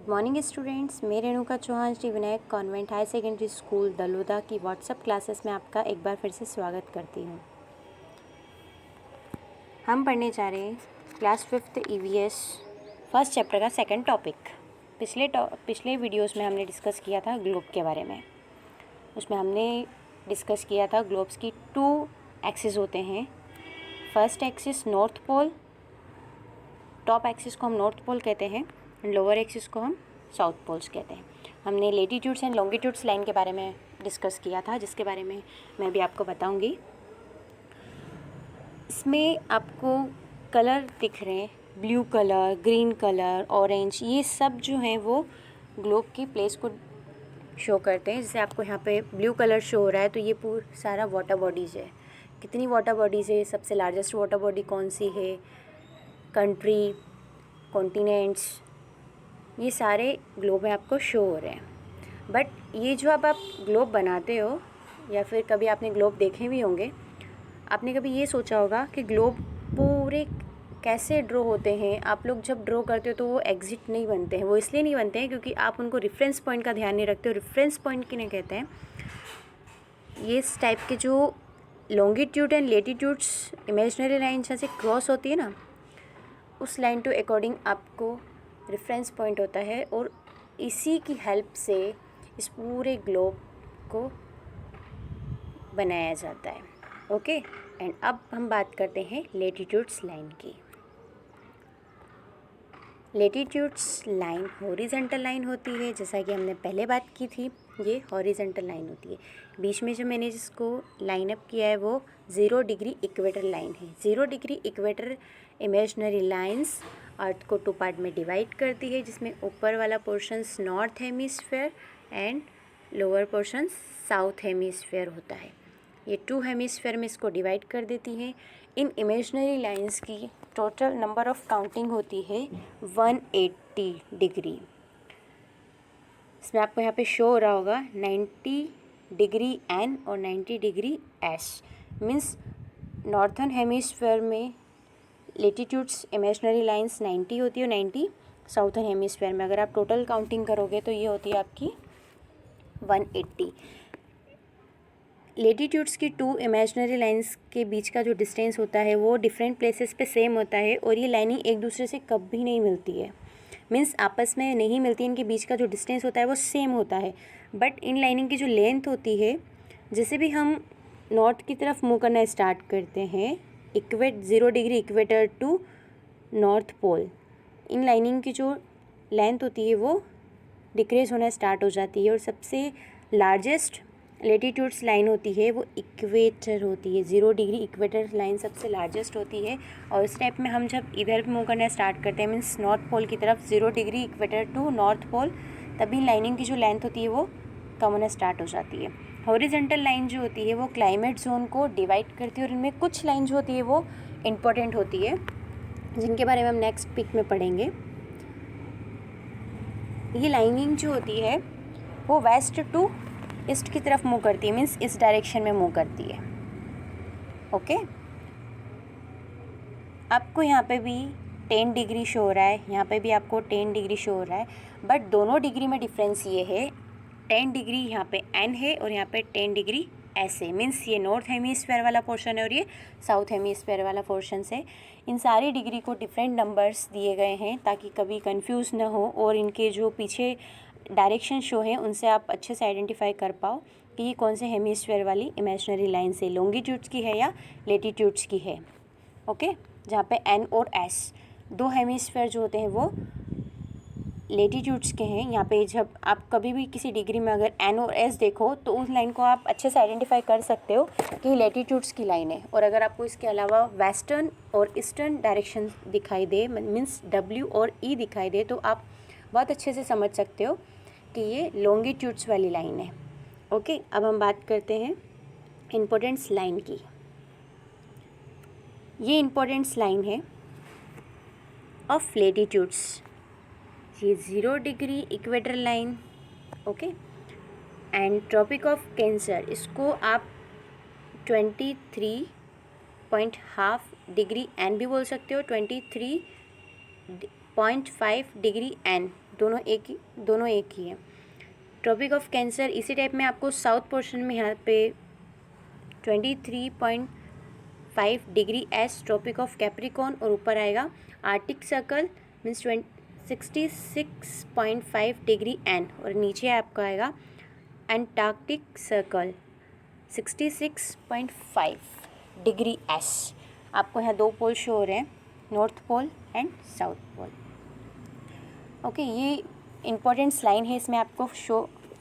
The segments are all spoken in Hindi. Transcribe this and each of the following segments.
Good morning students. मैं Renuka Chauhan Shri Vinayak convent high secondary school Daloda की व्हाट्सएप क्लासेस में आपका एक बार फिर से स्वागत करती हूँ। हम पढ़ने जा रहे हैं class 5th EVS first chapter का सेकंड टॉपिक। पिछले वीडियोस में हमने डिस्कस किया था ग्लोब के बारे में। उसमें हमने डिस्कस किया था ग्लोब्स की 2 एक्सिस होते हैं। First axis north pole, top axis को हम नॉर्थ पोल कहते हैं, लोअर एक्सिस को हम साउथ पोल्स कहते हैं। हमने लेटीट्यूड्स एंड लॉन्गिट्यूड्स लाइन के बारे में डिस्कस किया था, जिसके बारे में मैं भी आपको बताऊंगी। इसमें आपको कलर दिख रहे हैं, blue colour, green colour, orange, ये सब जो हैं वो ग्लोब की प्लेस को शो करते हैं। जैसे आपको यहाँ पे ब्लू कलर शो हो रहा है तो ये पूरा सारा वाटर बॉडीज़ है। कितनी वाटर बॉडीज़ है, सबसे लार्जेस्ट वाटर बॉडी कौन सी है, कंट्री, कॉन्टिनेंट्स, ये सारे ग्लोब में आपको शो हो रहे हैं। बट ये जो अब आप ग्लोब बनाते हो या फिर कभी आपने ग्लोब देखे भी होंगे, आपने कभी ये सोचा होगा कि ग्लोब पूरे कैसे ड्रॉ होते हैं। आप लोग जब ड्रॉ करते हो तो वो एग्जिट नहीं बनते हैं। वो इसलिए नहीं बनते हैं क्योंकि आप उनको रेफरेंस पॉइंट का ध्यान नहीं रखते हो। रेफरेंस पॉइंट किन्हें कहते हैं? ये इस टाइप के जो longitude and latitudes imaginary line जैसे क्रॉस होती है ना, उस लाइन टू अकॉर्डिंग आपको रेफरेंस पॉइंट होता है और इसी की हेल्प से इस पूरे ग्लोब को बनाया जाता है। ओके, एंड अब हम बात करते हैं लेटीट्यूड्स लाइन की। लेटीट्यूड्स लाइन हॉरिजॉन्टल लाइन होती है, जैसा कि हमने पहले बात की थी। ये हॉरिजॉन्टल लाइन होती है। बीच में जो मैंने जिसको लाइन अप किया है वो 0 डिग्री इक्वेटर लाइन है। 0 डिग्री इक्वेटर इमेजिनरी लाइंस अर्थ को 2 पार्ट में डिवाइड करती है, जिसमें ऊपर वाला portions north hemisphere and lower portion south hemisphere होता है। ये 2 हेमिस्फेयर में इसको डिवाइड कर देती हैं। इन इमेजिनरी लाइंस की टोटल नंबर ऑफ काउंटिंग होती है 180 डिग्री। इसमें आपको यहाँ पे शो हो रहा होगा 90 डिग्री एन और 90 degree S. Means northern hemisphere में लेटीट्यूड्स इमेजिनरी लाइंस 90 होती है और 90 साउथर्न हेमिस्फेयर में। अगर आप टोटल काउंटिंग करोगे तो ये होती है आपकी 180। लेटीट्यूड्स की 2 इमेजिनरी लाइंस के बीच का जो डिस्टेंस होता है वो डिफरेंट प्लेसेस पे सेम होता है और ये लाइनिंग एक दूसरे से कभी नहीं मिलती है। मीन्स आपस में नहीं मिलती, इनके बीच का जो डिस्टेंस होता है वो सेम होता है। बट इन लाइनिंग की जो लेंथ होती है, जैसे भी हम नॉर्थ की तरफ मूव करना स्टार्ट करते हैं, 0 degree equator to north pole, इन लाइनिंग की जो लेंथ होती है वो डिक्रीज होना स्टार्ट हो जाती है। और सबसे लार्जेस्ट लेटीट्यूड्स लाइन होती है वो इक्वेटर होती है। 0 डिग्री इक्वेटर लाइन सबसे लार्जेस्ट होती है। और इस टाइप में हम जब इधर मूव करना स्टार्ट करते हैं, मीन्स नॉर्थ पोल की तरफ, 0 degree equator to north pole, तभी लाइनिंग की जो लेंथ होती है वो कम होना स्टार्ट हो जाती है। हॉरिजॉन्टल लाइन जो होती है वो क्लाइमेट जोन को डिवाइड करती है और इनमें कुछ लाइन जो होती है वो इम्पोर्टेंट होती है, जिनके बारे में हम नेक्स्ट पिक में पढ़ेंगे। ये लाइनिंग जो होती है वो वेस्ट टू ईस्ट की तरफ मूव करती है, मीन्स इस डायरेक्शन में मूव करती है। ओके, आपको यहाँ पे भी 10 डिग्री शो हो रहा है, यहाँ पे भी आपको 10 डिग्री शो हो रहा है। बट दोनों डिग्री में डिफरेंस ये है, 10 डिग्री यहाँ पे एन है और यहाँ पे 10 डिग्री एस है। मीन्स ये नॉर्थ हेमिस्फेयर वाला पोर्शन है और ये साउथ हेमिस्फेयर वाला पोर्शन है। इन सारी डिग्री को डिफरेंट नंबर्स दिए गए हैं ताकि कभी कंफ्यूज ना हो और इनके जो पीछे डायरेक्शन शो है उनसे आप अच्छे से आइडेंटिफाई कर पाओ कि ये कौन से हेमिस्फेयर वाली इमेजिनरी लाइन से लॉन्गिट्यूड्स की है या लेटीट्यूड्स की है। ओके, जहाँ पे एन और एस 2 हेमिस्फेयर जो होते हैं वो लेटीट्यूड्स के हैं। यहाँ पे जब आप कभी भी किसी डिग्री में अगर एन और एस देखो तो उस लाइन को आप अच्छे से आइडेंटिफाई कर सकते हो कि लेटीट्यूड्स की लाइन है। और अगर आपको इसके अलावा वेस्टर्न और ईस्टर्न डायरेक्शन दिखाई दे, मीन्स डब्ल्यू और ई दिखाई दे, तो आप बहुत अच्छे से समझ सकते हो कि ये लॉन्गिट्यूड्स वाली लाइन है। ओके, अब हम बात करते हैं इम्पोर्टेंस लाइन की। ये इम्पोर्टेंस लाइन है ऑफ लेटीट्यूड्स, ये 0 degree equator line. Okay, and Tropic of Cancer, इसको आप 23.5 डिग्री एन भी बोल सकते हो, 23.5 डिग्री एन, दोनों एक ही है। ट्रॉपिक ऑफ कैंसर इसी टाइप में आपको साउथ पोर्शन में यहाँ पे 23.5 degree S Tropic of Capricorn, और ऊपर आएगा Arctic Circle means 66.5 degree N, और नीचे आपका आएगा एंटार्क्टिक सर्कल 66.5 डिग्री एस। आपको यहाँ 2 पोल शो हो रहे हैं, north pole and south pole. Okay, ये इम्पोर्टेंट्स लाइन है, इसमें आपको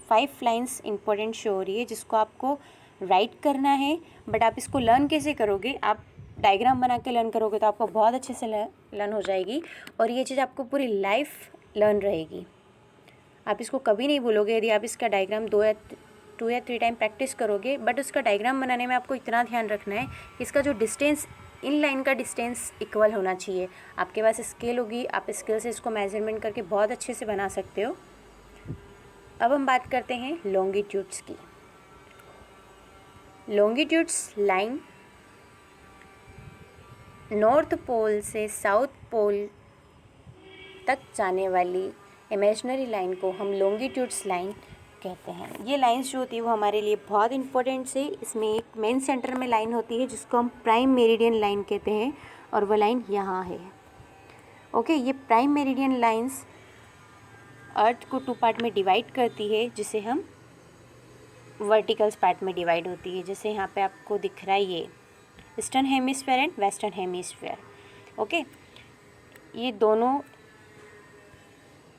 5 लाइन्स इम्पोर्टेंट शो हो रही है जिसको आपको राइट करना है। बट आप इसको लर्न कैसे करोगे, आप डायग्राम बना के लर्न करोगे तो आपको बहुत अच्छे से लर्न हो जाएगी, और ये चीज़ आपको पूरी लाइफ लर्न रहेगी। आप इसको कभी नहीं भूलोगे यदि आप इसका डायग्राम 2 या 3 टाइम प्रैक्टिस करोगे। बट उसका डायग्राम बनाने में आपको इतना ध्यान रखना है कि इसका जो डिस्टेंस, इन लाइन का डिस्टेंस इक्वल होना चाहिए। आपके पास स्केल होगी, आप स्केल से इसको मेजरमेंट करके बहुत अच्छे से बना सकते हो। अब हम बात करते हैं लॉन्गिट्यूड्स की। लॉन्गिट्यूड्स लाइन नॉर्थ पोल से साउथ पोल तक जाने वाली इमेजिनरी लाइन को हम लॉन्गिट्यूड्स लाइन कहते हैं। ये लाइंस जो होती है वो हमारे लिए बहुत इंपॉर्टेंट है। इसमें एक मेन सेंटर में लाइन होती है जिसको हम प्राइम मेरिडियन लाइन कहते हैं, और वो लाइन यहाँ है। ओके, ये प्राइम मेरिडियन लाइंस अर्थ को 2 पार्ट में डिवाइड करती है, जिसे हम वर्टिकल्स पार्ट में डिवाइड होती है। जैसे यहाँ पे आपको दिख रहा है ये eastern hemisphere and western hemisphere. Okay,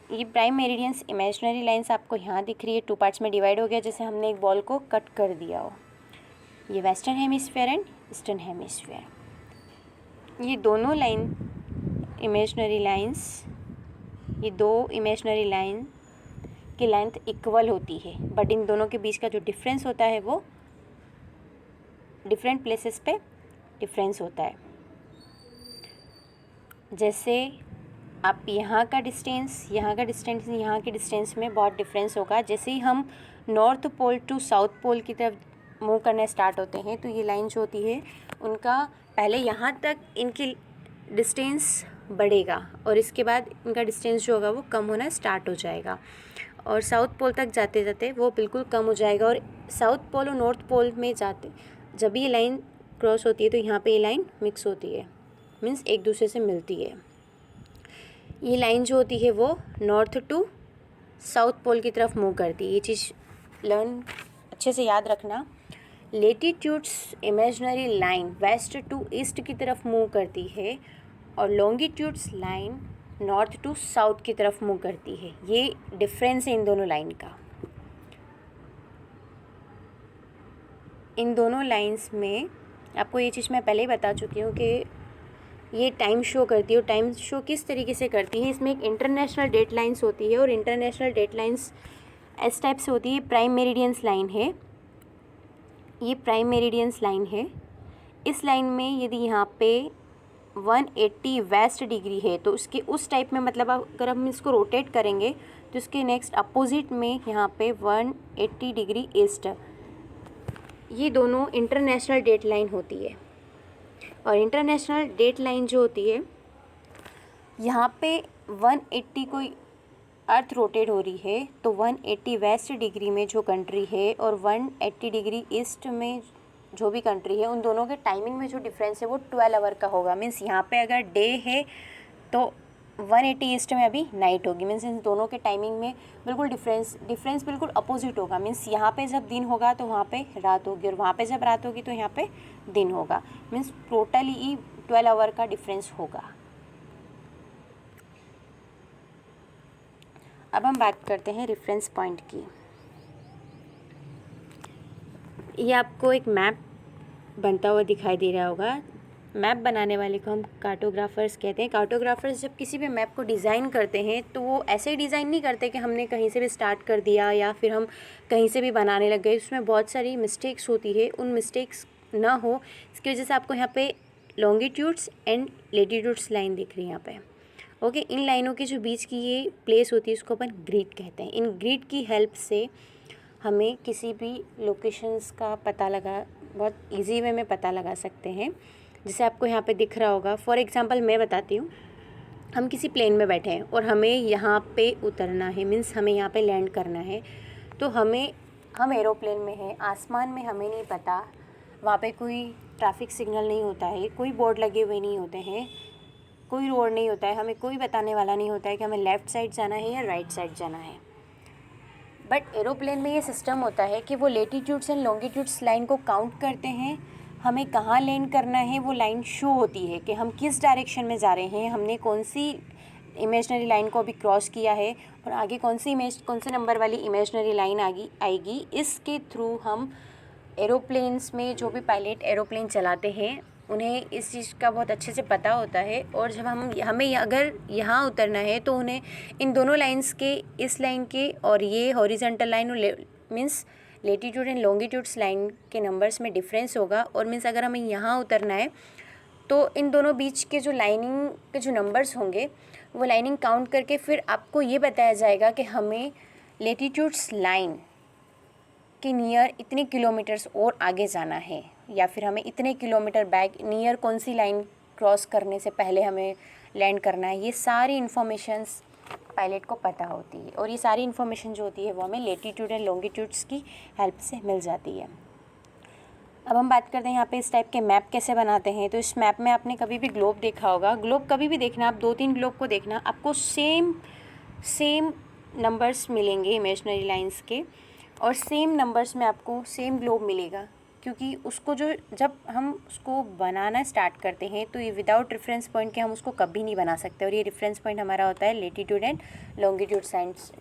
ये प्राइम मेरिडियंस इमेजिनरी लाइंस आपको यहाँ दिख रही है, 2 पार्ट्स में डिवाइड हो गया, जैसे हमने एक बॉल को कट कर दिया हो। ये western hemisphere and eastern hemisphere. ये दोनों लाइन इमेजिनरी लाइंस, ये 2 इमेजिनरी लाइन की लेंथ इक्वल होती है, बट इन दोनों के बीच का जो डिफरेंस होता है वो डिफरेंट प्लेसेस पे डिफरेंस होता है। जैसे आप यहाँ का डिस्टेंस, यहाँ के डिस्टेंस में बहुत डिफरेंस होगा। जैसे ही हम north pole to south pole की तरफ मूव करने स्टार्ट होते हैं तो ये लाइन जो होती है उनका पहले यहाँ तक इनकी डिस्टेंस बढ़ेगा, और इसके बाद इनका डिस्टेंस जो होगा वो कम होना स्टार्ट हो जाएगा, और साउथ पोल तक जाते जाते वो बिल्कुल कम हो जाएगा। और साउथ पोल और नॉर्थ पोल में जाते जब ये लाइन क्रॉस होती है तो यहाँ पे ये लाइन मिक्स होती है, मीन्स एक दूसरे से मिलती है। ये लाइन जो होती है वो नॉर्थ टू साउथ पोल की तरफ मूव करती है। ये चीज़ लर्न अच्छे से याद रखना। Latitudes imaginary line west to east की तरफ मूव करती है, और longitudes line north to south की तरफ मूव करती है। ये डिफरेंस है इन दोनों लाइन का। इन दोनों लाइंस में आपको ये चीज़ मैं पहले ही बता चुकी हूँ कि ये टाइम शो करती है, और टाइम शो किस तरीके से करती है। इसमें एक इंटरनेशनल डेट लाइन्स होती है, और इंटरनेशनल डेट लाइन्स इस टाइप से होती है। प्राइम मेरिडियंस लाइन है, ये प्राइम मेरिडियंस लाइन है। इस लाइन में यदि यहाँ पे 180 वेस्ट डिग्री है तो उसके उस टाइप में, मतलब अगर हम इसको रोटेट करेंगे तो उसके नेक्स्ट अपोजिट में यहाँ पे 180 डिग्री ईस्ट। ये दोनों इंटरनेशनल डेट लाइन होती है। और इंटरनेशनल डेट लाइन जो होती है, यहाँ पे 180 कोई अर्थ रोटेट हो रही है तो 180 वेस्ट डिग्री में जो कंट्री है और 180 डिग्री ईस्ट में जो भी कंट्री है, उन दोनों के टाइमिंग में जो डिफरेंस है वो 12 आवर का होगा। मीन्स यहाँ पे अगर डे है तो 180 ईस्ट में अभी नाइट होगी। मीन्स इन दोनों के टाइमिंग में बिल्कुल डिफरेंस बिल्कुल अपोजिट होगा। मीन्स यहाँ पे जब दिन होगा तो वहाँ पे रात होगी, और वहाँ पे जब रात होगी तो यहाँ पे दिन होगा। मीन्स टोटली 12 आवर का डिफरेंस होगा। अब हम बात करते हैं रेफरेंस पॉइंट की। ये आपको एक मैप बनता हुआ दिखाई दे रहा होगा। मैप बनाने वाले को हम कार्टोग्राफर्स कहते हैं। कार्टोग्राफर्स जब किसी भी मैप को डिज़ाइन करते हैं तो वो ऐसे ही डिज़ाइन नहीं करते कि हमने कहीं से भी स्टार्ट कर दिया या फिर हम कहीं से भी बनाने लग गए। उसमें बहुत सारी मिस्टेक्स होती है, उन मिस्टेक्स ना हो इसकी वजह से आपको यहाँ पे लॉन्गिट्यूड्स एंड लेटीट्यूड्स लाइन दिख रही है यहाँ पे। ओके, इन लाइनों के जो बीच की ये प्लेस होती है उसको अपन ग्रिड कहते हैं। इन ग्रिड की हेल्प से हमें किसी भी लोकेशंस का पता बहुत इजी वे में पता लगा सकते हैं। जैसे आपको यहाँ पे दिख रहा होगा, फॉर एग्जांपल मैं बताती हूँ। हम किसी प्लेन में बैठे हैं और हमें यहाँ पे उतरना है, मीन्स हमें यहाँ पे लैंड करना है। तो हम एरोप्लेन में हैं, आसमान में, हमें नहीं पता, वहाँ पे कोई ट्रैफिक सिग्नल नहीं होता है, कोई बोर्ड लगे हुए नहीं होते हैं, कोई रोड नहीं होता है, हमें कोई बताने वाला नहीं होता है कि हमें लेफ़्ट साइड जाना है या राइट साइड जाना है। बट एरोप्लेन में ये सिस्टम होता है कि वो लेटीट्यूड्स एंड लॉन्गिट्यूड्स लाइन को काउंट करते हैं, हमें कहाँ लैंड करना है वो लाइन शो होती है कि हम किस डायरेक्शन में जा रहे हैं, हमने कौन सी इमेजनरी लाइन को अभी क्रॉस किया है और आगे कौन से नंबर वाली इमेजनरी लाइन आएगी। इसके थ्रू हम एरोप्लेन्स में, जो भी पायलट एरोप्लेन चलाते हैं, उन्हें इस चीज़ का बहुत अच्छे से पता होता है। और जब हमें अगर यहाँ उतरना है तो उन्हें इन दोनों लाइंस के, इस लाइन के और ये हॉरिजॉन्टल लाइन और means latitude and longitudes line के नंबर्स में डिफरेंस होगा। और मीन्स अगर हमें यहाँ उतरना है तो इन दोनों बीच के जो लाइनिंग के जो नंबर्स होंगे वो लाइनिंग काउंट करके फिर आपको ये बताया जाएगा कि हमें लेटीट्यूड्स लाइन के नियर इतने किलोमीटर्स और आगे जाना है, या फिर हमें इतने किलोमीटर बैक नियर कौन सी लाइन क्रॉस करने से पहले हमें लैंड करना है। ये सारी इन्फॉर्मेशंस पायलट को पता होती है और ये सारी इन्फॉर्मेशन जो होती है वो हमें लेटीट्यूड एंड लॉन्गिट्यूड्स की हेल्प से मिल जाती है। अब हम बात करते हैं यहाँ पे इस टाइप के मैप कैसे बनाते हैं। तो इस मैप में आपने कभी भी ग्लोब देखा होगा, ग्लोब कभी भी देखना, आप 2-3 ग्लोब को देखना, आपको सेम नंबर्स मिलेंगे इमेजनरी लाइंस के, और सेम नंबर्स में आपको सेम ग्लोब मिलेगा, क्योंकि उसको जब हम उसको बनाना स्टार्ट करते हैं तो ये विदाउट रेफरेंस पॉइंट के हम उसको कभी नहीं बना सकते। और ये रेफरेंस पॉइंट हमारा होता है लेटीट्यूड एंड लॉन्गिट्यूड साइंस।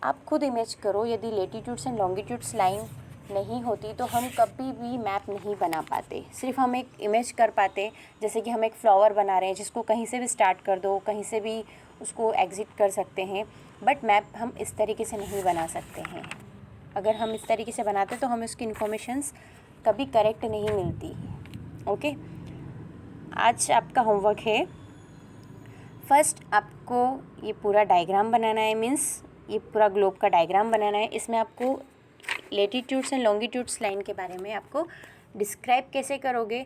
आप खुद इमेज करो, यदि लेटीट्यूड्स एंड लॉन्गिट्यूड्स लाइन नहीं होती तो हम कभी भी मैप नहीं बना पाते। सिर्फ हम एक इमेज कर पाते, जैसे कि हम एक फ्लावर बना रहे हैं जिसको कहीं से भी स्टार्ट कर दो, कहीं से भी उसको एग्ज़िट कर सकते हैं, बट मैप हम इस तरीके से नहीं बना सकते हैं। अगर हम इस तरीके से बनाते तो हमें उसकी इन्फॉर्मेशंस कभी करेक्ट नहीं मिलती। ओके, आज आपका होमवर्क है, फर्स्ट आपको ये पूरा डायग्राम बनाना है, मीन्स ये पूरा ग्लोब का डायग्राम बनाना है। इसमें आपको लेटीट्यूड्स एंड लॉन्गिट्यूड्स लाइन के बारे में आपको डिस्क्राइब कैसे करोगे,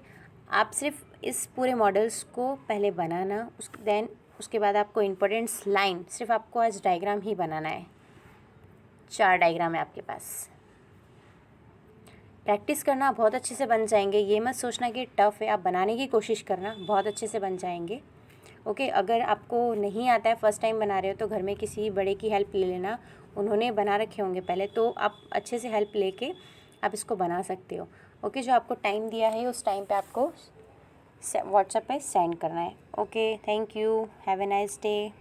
आप सिर्फ इस पूरे मॉडल्स को पहले बनाना, उसके बाद आपको इम्पोर्टेंट्स लाइन, सिर्फ आपको आज डायग्राम ही बनाना है। 4 डायग्राम है आपके पास, प्रैक्टिस करना, बहुत अच्छे से बन जाएंगे। ये मत सोचना कि टफ़ है, आप बनाने की कोशिश करना, बहुत अच्छे से बन जाएंगे। ओके, अगर आपको नहीं आता है, फर्स्ट टाइम बना रहे हो, तो घर में किसी बड़े की हेल्प ले लेना, उन्होंने बना रखे होंगे पहले, तो आप अच्छे से हेल्प लेके आप इसको बना सकते हो। ओके, जो आपको टाइम दिया है उस टाइम पे आपको व्हाट्सएप पे सेंड करना है। Okay, thank you, have a nice day.